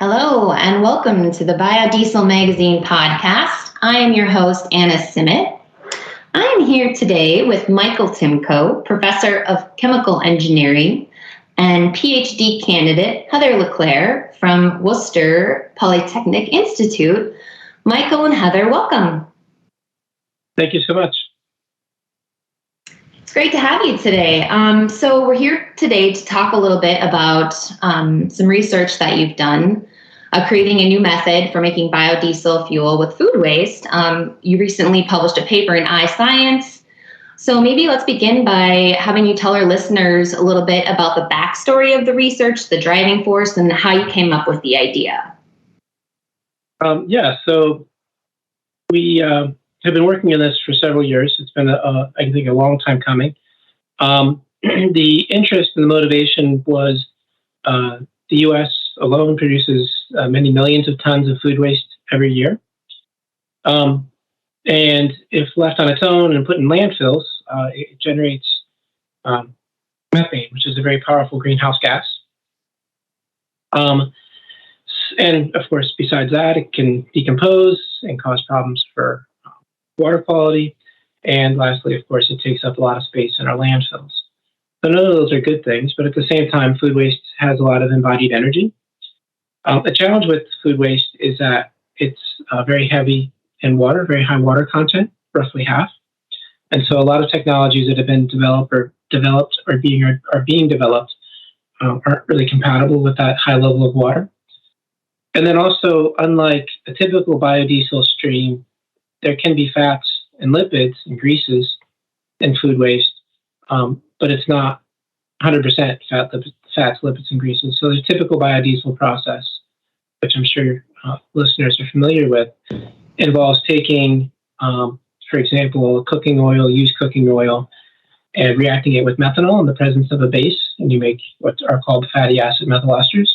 Hello, and welcome to the Biodiesel Magazine podcast. I am your host, Anna Simet. I am here today with Michael Timko, Professor of Chemical Engineering, and Ph.D. candidate Heather LeClerc from Worcester Polytechnic Institute. Michael and Heather, welcome. Thank you so much. It's great to have you today. So we're here today to talk a little bit about some research that you've done, creating a new method for making biodiesel fuel with food waste. You recently published a paper in iScience. So maybe let's begin by having you tell our listeners a little bit about the backstory of the research, the driving force, and how you came up with the idea. So we have been working on this for several years. It's been, I think, a long time coming. The interest and the motivation was the U.S. alone produces many millions of tons of food waste every year. And if left on its own and put in landfills, it generates methane, which is a very powerful greenhouse gas. And of course, besides that, it can decompose and cause problems for water quality. And lastly, of course, it takes up a lot of space in our landfills. So none of those are good things, but at the same time, food waste has a lot of embodied energy. The challenge with food waste is that it's very heavy in water, very high water content, roughly half. And so a lot of technologies that have been developed or are being developed aren't really compatible with that high level of water. And then also, unlike a typical biodiesel stream, there can be fats and lipids and greases in food waste, but it's not 100% fats, lipids, and greases. So the typical biodiesel process, which I'm sure listeners are familiar with, involves taking, for example, used cooking oil, and reacting it with methanol in the presence of a base, and you make what are called fatty acid methyl esters.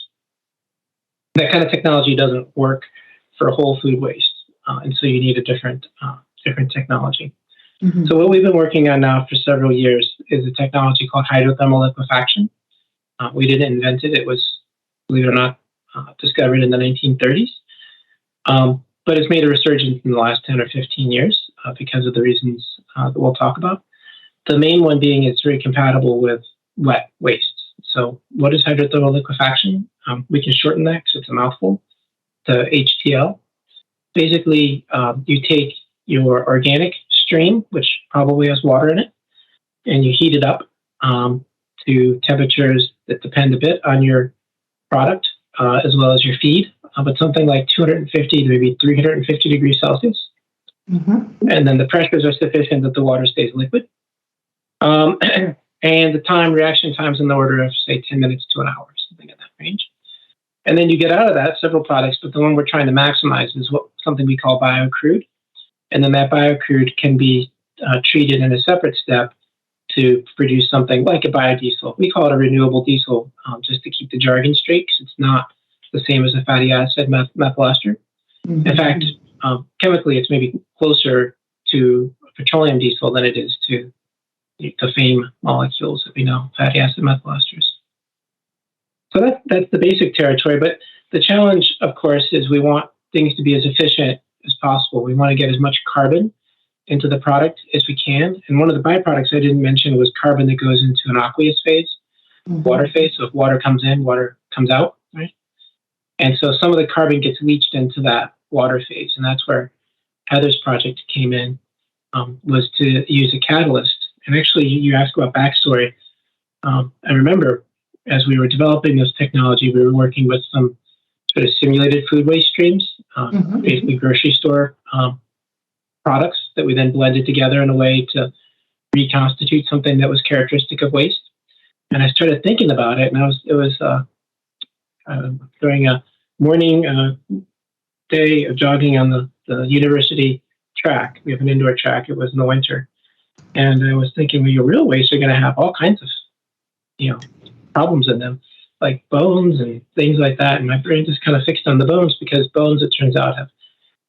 That kind of technology doesn't work for whole food waste. And so you need a different technology. Mm-hmm. So what we've been working on now for several years is a technology called hydrothermal liquefaction. We didn't invent it. It was, believe it or not, discovered in the 1930s. But it's made a resurgence in the last 10 or 15 years because of the reasons that we'll talk about. The main one being it's very compatible with wet waste. So what is hydrothermal liquefaction? We can shorten that because it's a mouthful, to HTL. Basically, you take your organic stream, which probably has water in it, and you heat it up to temperatures that depend a bit on your product as well as your feed, but something like 250 to maybe 350 degrees Celsius. Mm-hmm. And then the pressures are sufficient that the water stays liquid. And the reaction time's in the order of, say, 10 minutes to an hour, something in that range. And then you get out of that several products, but the one we're trying to maximize is something we call biocrude. And then that biocrude can be treated in a separate step to produce something like a biodiesel. We call it a renewable diesel, just to keep the jargon straight, because it's not the same as a fatty acid methyl ester. Mm-hmm. In fact, chemically, it's maybe closer to petroleum diesel than it is to the FAME molecules that we know, fatty acid methyl esters. So that's the basic territory. But the challenge, of course, is we want things to be as efficient as possible. We want to get as much carbon into the product as we can. And one of the byproducts I didn't mention was carbon that goes into an aqueous phase, mm-hmm. water phase. So if water comes in, water comes out, right? And so some of the carbon gets leached into that water phase. And that's where Heather's project came in, was to use a catalyst. And actually, you asked about backstory. I remember as we were developing this technology, we were working with some sort of simulated food waste streams, mm-hmm. basically grocery store products that we then blended together in a way to reconstitute something that was characteristic of waste. And I started thinking about it, and it was during a morning day of jogging on the university track. We have an indoor track. It was in the winter. And I was thinking, well, your real waste are going to have all kinds of, problems in them, like bones and things like that. And my brain just kind of fixed on the bones because bones, it turns out, have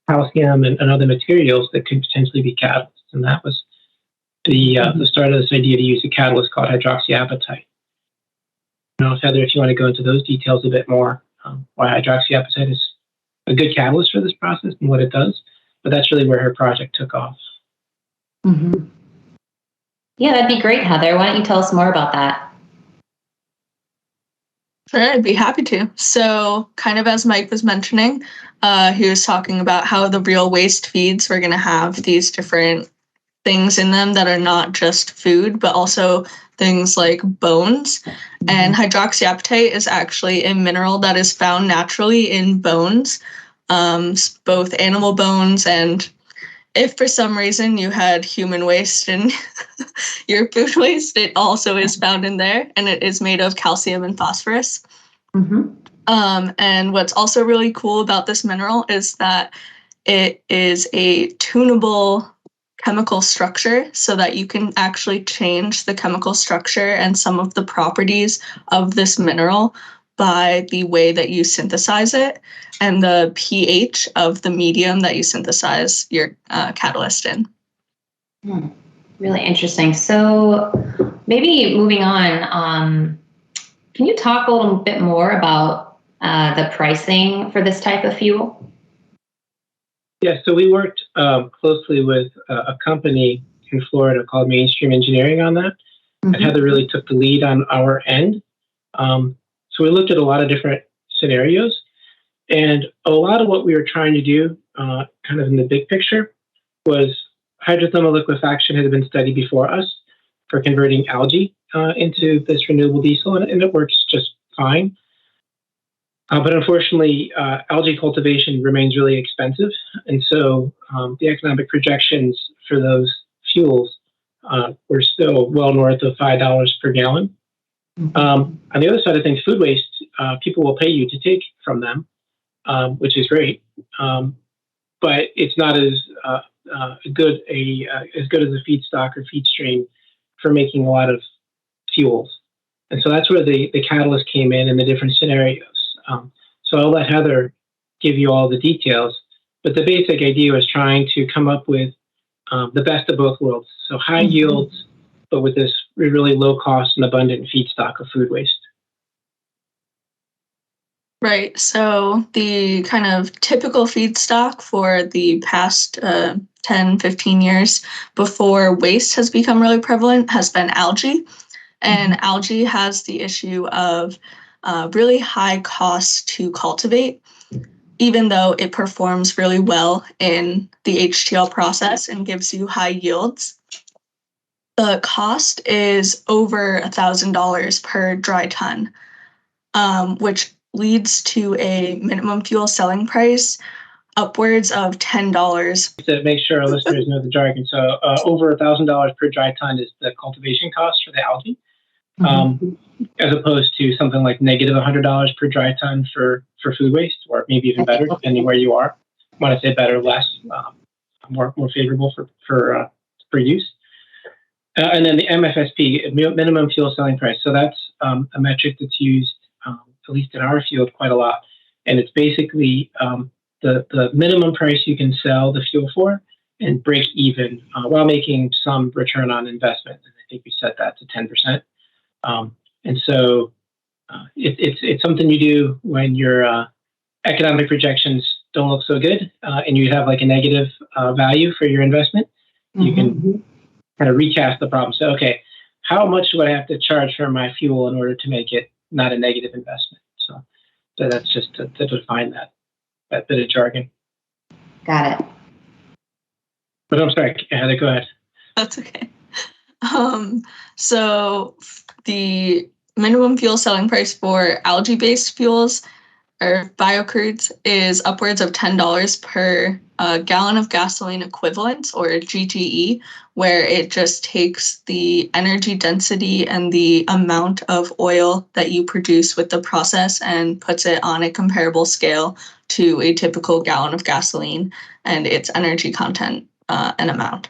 calcium and other materials that could potentially be catalysts. And that was the start of this idea to use a catalyst called hydroxyapatite. I don't know, Heather, if you want to go into those details a bit more, why hydroxyapatite is a good catalyst for this process and what it does. But that's really where her project took off. Mm-hmm. Yeah, that'd be great, Heather. Why don't you tell us more about that? Sure, I'd be happy to. So, kind of as Mike was mentioning, he was talking about how the real waste feeds were going to have these different things in them that are not just food, but also things like bones. Mm-hmm. And hydroxyapatite is actually a mineral that is found naturally in bones, both animal bones, and if for some reason you had human waste in your food waste, it also is found in there, and it is made of calcium and phosphorus. Mm-hmm. And what's also really cool about this mineral is that it is a tunable chemical structure, so that you can actually change the chemical structure and some of the properties of this mineral by the way that you synthesize it and the pH of the medium that you synthesize your catalyst in. Really interesting. So maybe moving on, can you talk a little bit more about the pricing for this type of fuel? Yeah, so we worked closely with a company in Florida called Mainstream Engineering on that. Mm-hmm. And Heather really took the lead on our end. So we looked at a lot of different scenarios, and a lot of what we were trying to do, kind of in the big picture, was hydrothermal liquefaction had been studied before us for converting algae into this renewable diesel, and it works just fine. But unfortunately, algae cultivation remains really expensive, and so the economic projections for those fuels were still well north of $5 per gallon. On the other side of things, food waste, people will pay you to take from them, which is great, but it's not as good as a feedstock or feed stream for making a lot of fuels. And so that's where the catalyst came in the different scenarios. So I'll let Heather give you all the details, but the basic idea was trying to come up with the best of both worlds. So high yields, but with this really low cost and abundant feedstock of food waste. Right. So the kind of typical feedstock for the past 10, 15 years before waste has become really prevalent has been algae. And algae has the issue of really high cost to cultivate, even though it performs really well in the HTL process and gives you high yields. The cost is over $1,000 per dry ton, which leads to a minimum fuel selling price upwards of $10. To make sure our listeners know the jargon, so over $1,000 per dry ton is the cultivation cost for the algae, as opposed to something like negative $100 per dry ton for food waste, or maybe even better, depending where you are. When I say better, less, more favorable for use. And then the MFSP, minimum fuel selling price. So that's a metric that's used, at least in our field, quite a lot. And it's basically the minimum price you can sell the fuel for and break even while making some return on investment. And I think we set that to 10%. And so it's something you do when your economic projections don't look so good and you have like a negative value for your investment. You can kind of recast the problem. So, okay, how much do I have to charge for my fuel in order to make it not a negative investment? So that's just to define that bit of jargon. Got it. But I'm sorry, Heather, go ahead. That's okay. So the minimum fuel selling price for algae-based fuels or biocrudes is upwards of $10 per gallon of gasoline equivalent, or GGE, where it just takes the energy density and the amount of oil that you produce with the process and puts it on a comparable scale to a typical gallon of gasoline and its energy content and amount.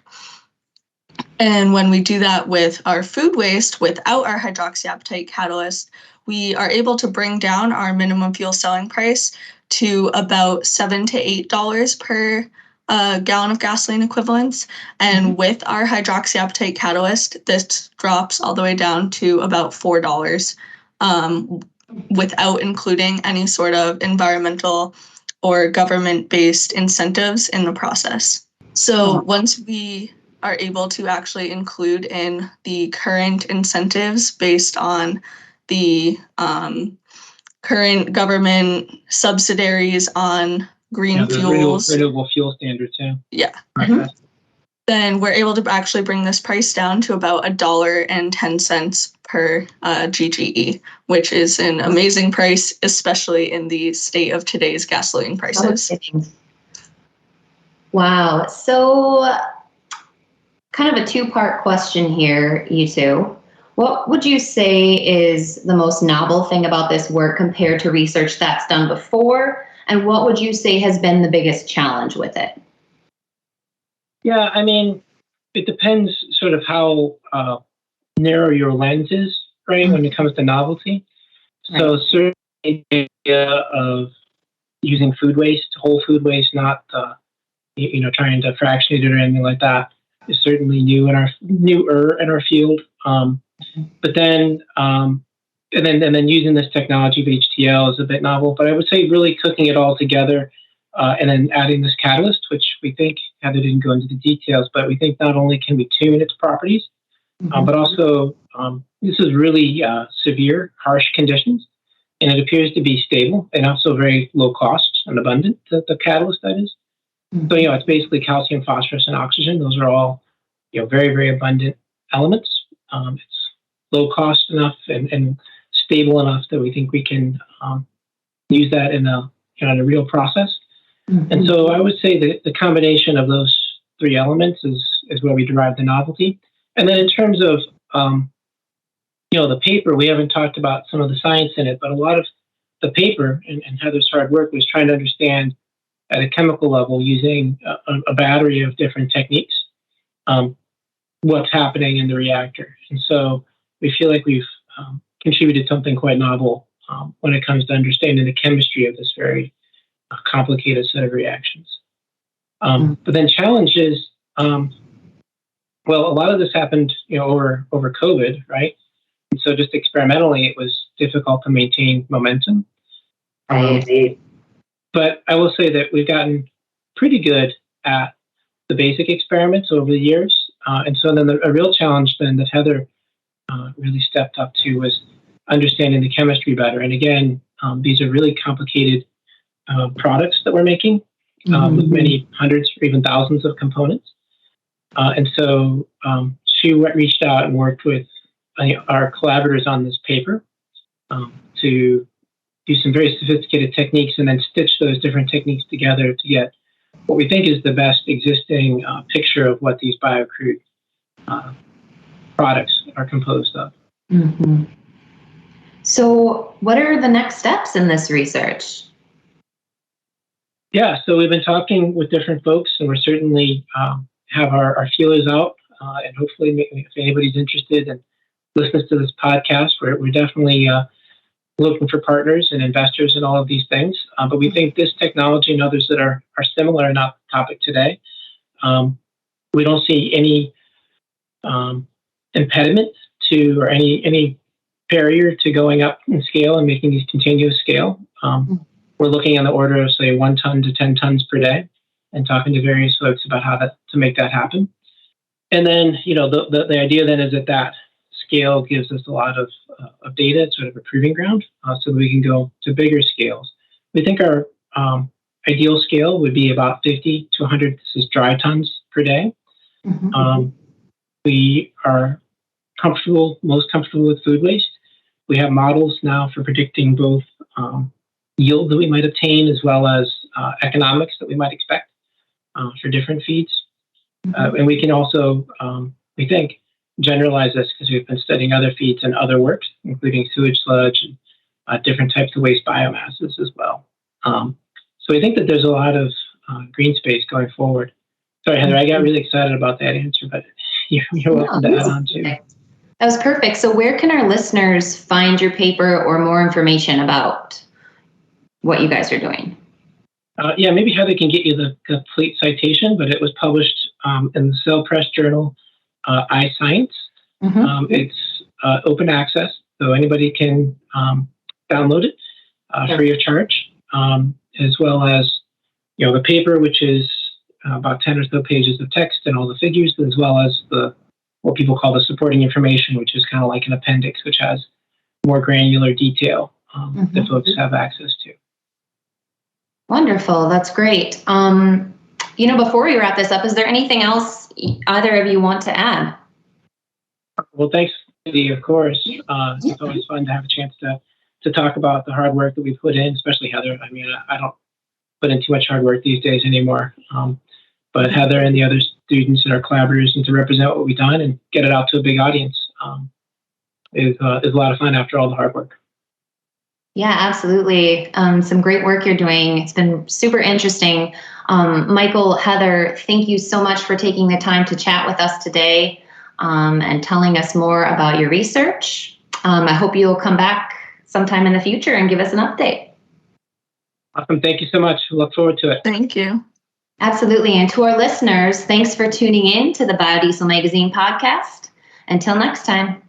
And when we do that with our food waste without our hydroxyapatite catalyst, we are able to bring down our minimum fuel selling price to about $7 to $8 per gallon of gasoline equivalents. And with our hydroxyapatite catalyst, this drops all the way down to about $4. without including any sort of environmental or government-based incentives in the process. So once we are able to actually include in the current incentives based on the current government subsidiaries on green fuels. Renewable fuel standard too. Yeah. Mm-hmm. Then we're able to actually bring this price down to about $1.10 per GGE, which is an amazing price, especially in the state of today's gasoline prices. Wow. So kind of a two-part question here, you two. What would you say is the most novel thing about this work compared to research that's done before? And what would you say has been the biggest challenge with it? Yeah, I mean, it depends sort of how narrow your lens is, right, when it comes to novelty. Right. So certainly the idea of using food waste, whole food waste, not trying to fractionate it or anything like that, is certainly newer in our field. But then and then using this technology of HTL is a bit novel. But I would say really cooking it all together and then adding this catalyst, which we think, Heather didn't go into the details, but we think not only can we tune its properties, but also this is really severe, harsh conditions, and it appears to be stable and also very low cost and abundant, the catalyst that is. So, it's basically calcium, phosphorus, and oxygen. Those are all, very, very abundant elements. It's low cost enough and stable enough that we think we can use that in a real process. And so I would say that the combination of those three elements is where we derive the novelty. And then in terms of, the paper, we haven't talked about some of the science in it, but a lot of the paper and Heather's hard work was trying to understand at a chemical level using a battery of different techniques, what's happening in the reactor. And so we feel like we've contributed something quite novel when it comes to understanding the chemistry of this very complicated set of reactions. But then challenges, a lot of this happened, over COVID, right? And so just experimentally, it was difficult to maintain momentum. But I will say that we've gotten pretty good at the basic experiments over the years. And so then a real challenge then that Heather really stepped up to was understanding the chemistry better. And again, these are really complicated products that we're making with many hundreds or even thousands of components. And so she reached out and worked with our collaborators on this paper to do some very sophisticated techniques and then stitch those different techniques together to get what we think is the best existing picture of what these biocrude products are composed of. So what are the next steps in this research? Yeah, so we've been talking with different folks, and we're certainly have our feelers out, and hopefully if anybody's interested and listens to this podcast, we're definitely looking for partners and investors in all of these things. But we think this technology and others that are similar and not the topic today, we don't see any impediment to or any barrier to going up in scale and making these continuous scale. We're looking on the order of, say, 1 ton to 10 tons per day and talking to various folks about how to make that happen. And then, the idea then is that scale gives us a lot of data, sort of a proving ground, so that we can go to bigger scales. We think our ideal scale would be about 50 to 100, this is dry tons per day. We are most comfortable with food waste. We have models now for predicting both yield that we might obtain as well as economics that we might expect for different feeds. And we can also, we think, generalize this because we've been studying other feeds and other works, including sewage sludge and different types of waste biomasses as well. So we think that there's a lot of green space going forward. Sorry, Heather, I got really excited about that answer, but you're welcome to add on too. That was perfect. So where can our listeners find your paper or more information about what you guys are doing? Maybe Heather can get you the complete citation, but it was published in the Cell Press Journal, iScience. It's open access, so anybody can download it free of charge, as well as the paper, which is about 10 or so pages of text and all the figures, as well as what people call the supporting information, which is kind of like an appendix, which has more granular detail that folks have access to. Wonderful. That's great. Before we wrap this up, is there anything else either of you want to add? Well, thanks, Cindy, of course. It's always fun to have a chance to talk about the hard work that we put in, especially Heather. I mean, I don't put in too much hard work these days anymore. But Heather and the other students and our collaborators, and to represent what we've done and get it out to a big audience is a lot of fun after all the hard work. Yeah, absolutely. Some great work you're doing. It's been super interesting. Michael, Heather, thank you so much for taking the time to chat with us today and telling us more about your research. I hope you'll come back sometime in the future and give us an update. Awesome. Thank you so much. Look forward to it. Thank you. Absolutely. And to our listeners, thanks for tuning in to the Biodiesel Magazine podcast. Until next time.